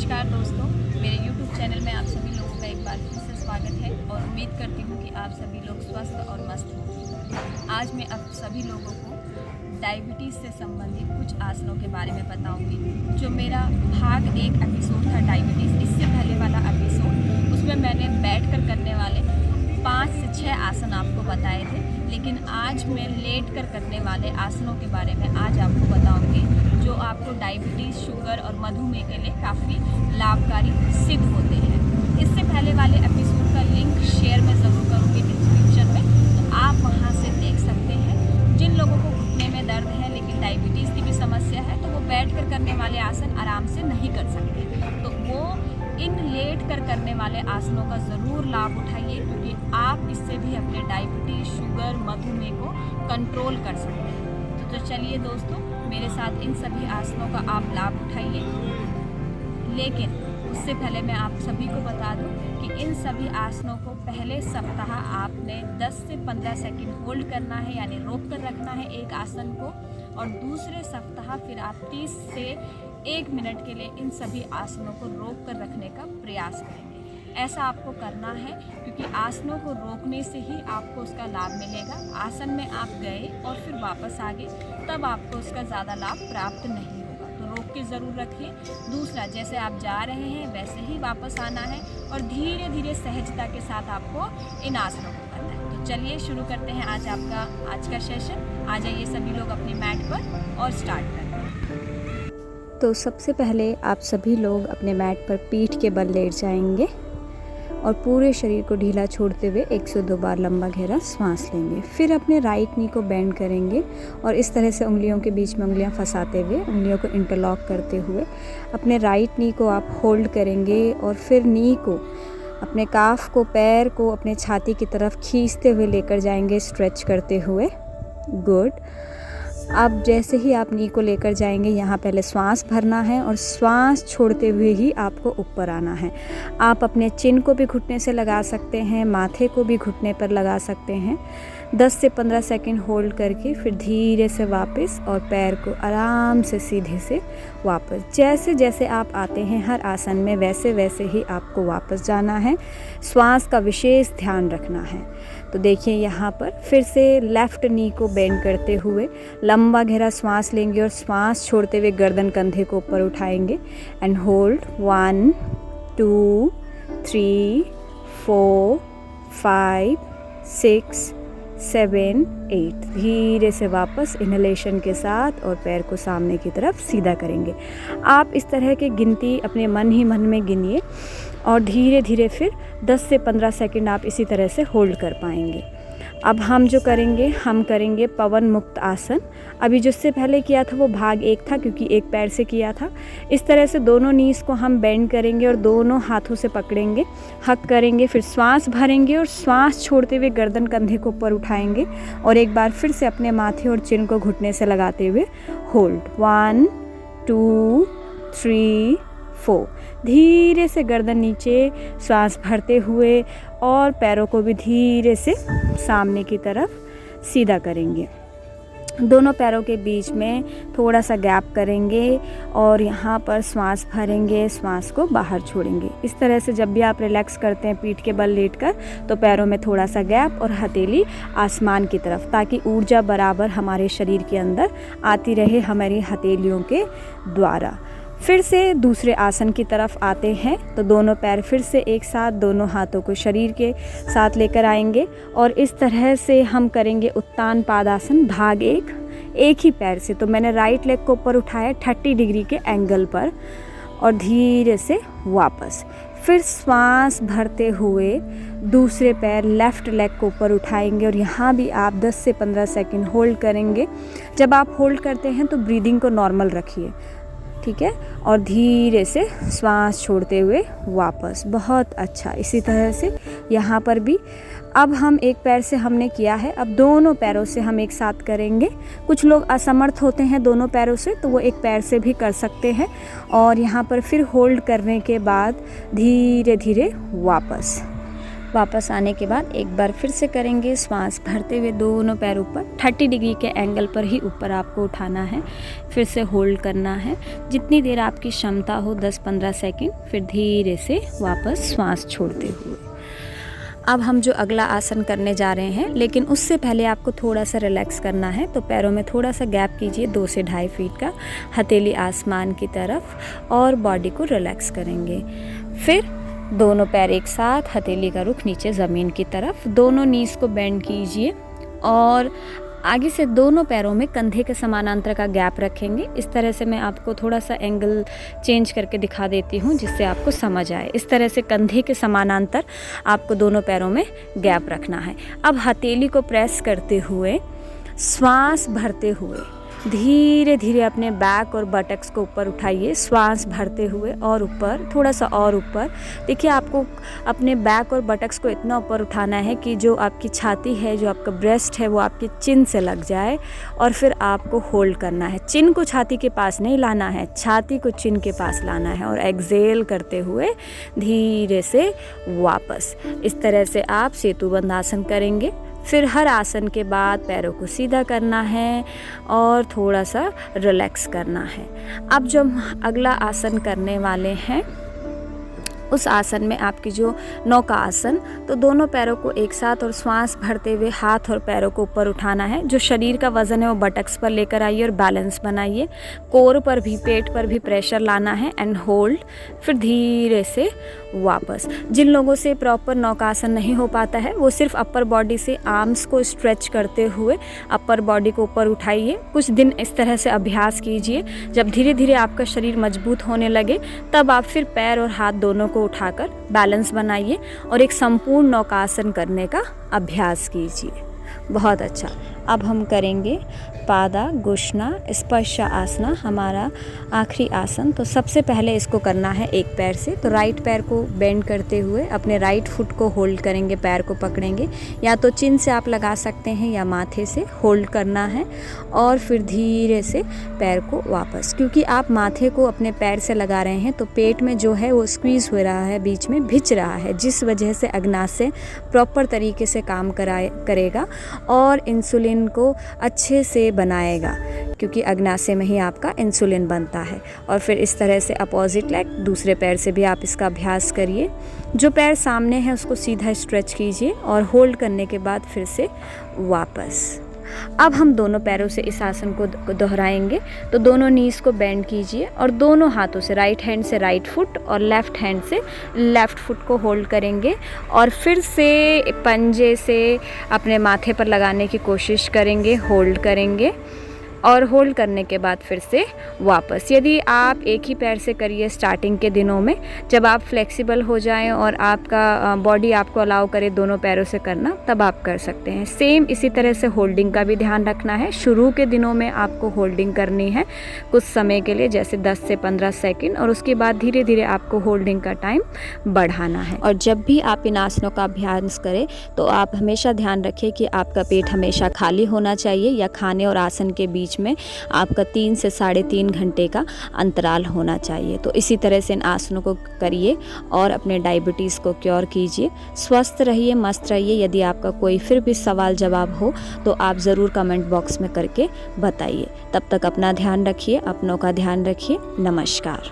नमस्कार दोस्तों, मेरे YouTube चैनल में आप सभी लोगों का एक बार फिर से स्वागत है और उम्मीद करती हूँ कि आप सभी लोग स्वस्थ और मस्त होंगे। आज मैं आप सभी लोगों को डायबिटीज़ से संबंधित कुछ आसनों के बारे में बताऊंगी। जो मेरा भाग 1 एपिसोड था डायबिटीज़, इससे पहले वाला एपिसोड, उसमें मैंने बैठकर करने वाले 5 से 6 आसन आपको बताए थे, लेकिन आज मैं लेट कर करने वाले आसनों के बारे में आज आपको बताऊंगी, जो आपको डायबिटीज़, शुगर और मधुमेह के लिए काफ़ी लाभकारी सिद्ध होते हैं। इससे पहले वाले एपिसोड का लिंक शेयर मैं ज़रूर करूँगी डिस्क्रिप्शन में, तो आप वहाँ से देख सकते हैं। जिन लोगों को घुटने में दर्द है लेकिन डायबिटीज़ की भी समस्या है, तो वो बैठ कर करने वाले आसन आराम से नहीं कर सकते, तो वो इन लेट कर करने वाले आसनों का ज़रूर लाभ उठाइए, क्योंकि आप इससे भी अपने डायबिटीज़, शुगर, मधुमेह को कंट्रोल कर सकते हैं। तो चलिए दोस्तों, मेरे साथ इन सभी आसनों का आप लाभ उठाइए। लेकिन उससे पहले मैं आप सभी को बता दूं कि इन सभी आसनों को पहले सप्ताह आपने 10 से 15 सेकंड होल्ड करना है, यानी रोक कर रखना है एक आसन को, और दूसरे सप्ताह फिर आप 30 से 1 मिनट के लिए इन सभी आसनों को रोक कर रखने का प्रयास करेंगे। ऐसा आपको करना है क्योंकि आसनों को रोकने से ही आपको उसका लाभ मिलेगा। आसन में आप गए और फिर वापस आ गए, तब आपको उसका ज़्यादा लाभ प्राप्त नहीं होगा, तो रोक के ज़रूर रखिए। दूसरा, जैसे आप जा रहे हैं वैसे ही वापस आना है और धीरे धीरे सहजता के साथ आपको इन आसनों को करना है। तो चलिए शुरू करते हैं आज का सेशन। आ जाइए सभी लोग अपनी मैट पर और स्टार्ट करते हैं। तो सबसे पहले आप सभी लोग अपने मैट पर पीठ के बल लेट जाएंगे और पूरे शरीर को ढीला छोड़ते हुए 102 बार लंबा गहरा सांस लेंगे। फिर अपने राइट नी को बेंड करेंगे और इस तरह से उंगलियों के बीच में उंगलियां फंसाते हुए, उंगलियों को इंटरलॉक करते हुए अपने राइट नी को आप होल्ड करेंगे और फिर नी को, अपने काफ को, पैर को अपने छाती की तरफ खींचते हुए लेकर जाएंगे, स्ट्रेच करते हुए। गुड। अब जैसे ही आप नी को लेकर जाएंगे, यहाँ पहले श्वास भरना है और श्वास छोड़ते हुए ही आपको ऊपर आना है। आप अपने चिन को भी घुटने से लगा सकते हैं, माथे को भी घुटने पर लगा सकते हैं। 10 से 15 सेकंड होल्ड करके फिर धीरे से वापस, और पैर को आराम से सीधे से वापस। जैसे जैसे आप आते हैं हर आसन में, वैसे वैसे ही आपको वापस जाना है। श्वास का विशेष ध्यान रखना है। तो देखिए यहाँ पर फिर से लेफ़्ट नी को बेंड करते हुए लंबा गहरा श्वास लेंगे और श्वास छोड़ते हुए गर्दन कंधे को ऊपर उठाएंगे एंड होल्ड 1 2 3 4 5 6 7 8। धीरे से वापस इनहेलेशन के साथ और पैर को सामने की तरफ सीधा करेंगे। आप इस तरह की गिनती अपने मन ही मन में गिनिए और धीरे धीरे फिर 10 से 15 सेकंड आप इसी तरह से होल्ड कर पाएंगे। अब हम जो करेंगे, हम करेंगे पवन मुक्त आसन। अभी जिससे पहले किया था वो भाग 1 था, क्योंकि एक पैर से किया था। इस तरह से दोनों नीज़ को हम बेंड करेंगे और दोनों हाथों से पकड़ेंगे, हक करेंगे, फिर श्वास भरेंगे और श्वास छोड़ते हुए गर्दन कंधे को ऊपर उठाएंगे और एक बार फिर से अपने माथे और चिन को घुटने से लगाते हुए होल्ड 1 2 3 4। धीरे से गर्दन नीचे, श्वास भरते हुए और पैरों को भी धीरे से सामने की तरफ सीधा करेंगे। दोनों पैरों के बीच में थोड़ा सा गैप करेंगे और यहाँ पर श्वास भरेंगे, श्वास को बाहर छोड़ेंगे। इस तरह से जब भी आप रिलैक्स करते हैं पीठ के बल लेटकर, तो पैरों में थोड़ा सा गैप और हथेली आसमान की तरफ, ताकि ऊर्जा बराबर हमारे शरीर के अंदर आती रहे हमारी हथेलियों के द्वारा। फिर से दूसरे आसन की तरफ आते हैं, तो दोनों पैर फिर से एक साथ, दोनों हाथों को शरीर के साथ लेकर आएंगे और इस तरह से हम करेंगे उत्तान पादासन भाग 1 एक ही पैर से। तो मैंने राइट लेग को ऊपर उठाया 30 डिग्री के एंगल पर और धीरे से वापस। फिर श्वास भरते हुए दूसरे पैर लेफ़्ट लेग को ऊपर उठाएंगे और यहाँ भी आप 10 से 15 सेकंड होल्ड करेंगे। जब आप होल्ड करते हैं तो ब्रीदिंग को नॉर्मल रखिए, ठीक है, और धीरे से श्वास छोड़ते हुए वापस। बहुत अच्छा। इसी तरह से यहाँ पर भी अब हम एक पैर से हमने किया है, अब दोनों पैरों से हम एक साथ करेंगे। कुछ लोग असमर्थ होते हैं दोनों पैरों से, तो वो एक पैर से भी कर सकते हैं और यहाँ पर फिर होल्ड करने के बाद धीरे धीरे वापस। वापस आने के बाद एक बार फिर से करेंगे, श्वास भरते हुए दोनों पैर ऊपर 30 डिग्री के एंगल पर ही ऊपर आपको उठाना है, फिर से होल्ड करना है जितनी देर आपकी क्षमता हो, 10-15 सेकंड, फिर धीरे से वापस श्वास छोड़ते हुए। अब हम जो अगला आसन करने जा रहे हैं, लेकिन उससे पहले आपको थोड़ा सा रिलैक्स करना है, तो पैरों में थोड़ा सा गैप कीजिए 2 से 2.5 फीट का, हथेली आसमान की तरफ और बॉडी को रिलैक्स करेंगे। फिर दोनों पैर एक साथ, हथेली का रुख नीचे ज़मीन की तरफ, दोनों नीज़ को बेंड कीजिए और आगे से दोनों पैरों में कंधे के समानांतर का गैप रखेंगे। इस तरह से मैं आपको थोड़ा सा एंगल चेंज करके दिखा देती हूँ जिससे आपको समझ आए। इस तरह से कंधे के समानांतर आपको दोनों पैरों में गैप रखना है। अब हथेली को प्रेस करते हुए, श्वास भरते हुए धीरे धीरे अपने बैक और बटक्स को ऊपर उठाइए, श्वास भरते हुए और ऊपर, थोड़ा सा और ऊपर। देखिए आपको अपने बैक और बटक्स को इतना ऊपर उठाना है कि जो आपकी छाती है, जो आपका ब्रेस्ट है, वो आपके चिन से लग जाए और फिर आपको होल्ड करना है। चिन को छाती के पास नहीं लाना है, छाती को चिन के पास लाना है और एक्सेल करते हुए धीरे से वापस। इस तरह से आप सेतुबंद आसन करेंगे। फिर हर आसन के बाद पैरों को सीधा करना है और थोड़ा सा रिलैक्स करना है। अब जो हम अगला आसन करने वाले हैं, उस आसन में आपकी जो नौका आसन, तो दोनों पैरों को एक साथ और श्वास भरते हुए हाथ और पैरों को ऊपर उठाना है। जो शरीर का वज़न है वो बटक्स पर लेकर आइए और बैलेंस बनाइए। कोर पर भी, पेट पर भी प्रेशर लाना है एंड होल्ड। फिर धीरे से वापस। जिन लोगों से प्रॉपर नौकासन नहीं हो पाता है, वो सिर्फ अपर बॉडी से आर्म्स को स्ट्रेच करते हुए अपर बॉडी को ऊपर उठाइए। कुछ दिन इस तरह से अभ्यास कीजिए। जब धीरे धीरे आपका शरीर मजबूत होने लगे, तब आप फिर पैर और हाथ दोनों को उठाकर बैलेंस बनाइए और एक संपूर्ण नौकासन करने का अभ्यास कीजिए। बहुत अच्छा। अब हम करेंगे पादागुष्ठा स्पर्श आसना, हमारा आखिरी आसन। तो सबसे पहले इसको करना है एक पैर से। तो राइट पैर को बेंड करते हुए अपने राइट फुट को होल्ड करेंगे, पैर को पकड़ेंगे, या तो चिन से आप लगा सकते हैं या माथे से होल्ड करना है और फिर धीरे से पैर को वापस। क्योंकि आप माथे को अपने पैर से लगा रहे हैं तो पेट में जो है वो स्क्वीज़ हो रहा है, बीच में भिंच रहा है, जिस वजह से अग्नाशय प्रॉपर तरीके से काम करेगा और इंसुलिन को अच्छे से बनाएगा, क्योंकि अग्नाशय में ही आपका इंसुलिन बनता है। और फिर इस तरह से अपोजिट लेग, दूसरे पैर से भी आप इसका अभ्यास करिए। जो पैर सामने है उसको सीधा स्ट्रेच कीजिए और होल्ड करने के बाद फिर से वापस। अब हम दोनों पैरों से इस आसन को दोहराएंगे। तो दोनों नीज़ को बेंड कीजिए और दोनों हाथों से, राइट हैंड से राइट फुट और लेफ़्ट हैंड से लेफ़्ट फुट को होल्ड करेंगे और फिर से पंजे से अपने माथे पर लगाने की कोशिश करेंगे, होल्ड करेंगे और होल्ड करने के बाद फिर से वापस। यदि आप एक ही पैर से करिए स्टार्टिंग के दिनों में, जब आप फ्लेक्सिबल हो जाएं और आपका बॉडी आपको अलाउ करे दोनों पैरों से करना, तब आप कर सकते हैं। सेम इसी तरह से होल्डिंग का भी ध्यान रखना है। शुरू के दिनों में आपको होल्डिंग करनी है कुछ समय के लिए, जैसे 10 से 15 सेकंड, और उसके बाद धीरे धीरे आपको होल्डिंग का टाइम बढ़ाना है। और जब भी आप इन आसनों का अभ्यास करें तो आप हमेशा ध्यान रखें कि आपका पेट हमेशा खाली होना चाहिए, या खाने और आसन के बीच में आपका 3 से 3.5 घंटे का अंतराल होना चाहिए। तो इसी तरह से इन आसनों को करिए और अपने डायबिटीज़ को क्योर कीजिए। स्वस्थ रहिए, मस्त रहिए। यदि आपका कोई फिर भी सवाल जवाब हो तो आप ज़रूर कमेंट बॉक्स में करके बताइए। तब तक अपना ध्यान रखिए, अपनों का ध्यान रखिए। नमस्कार।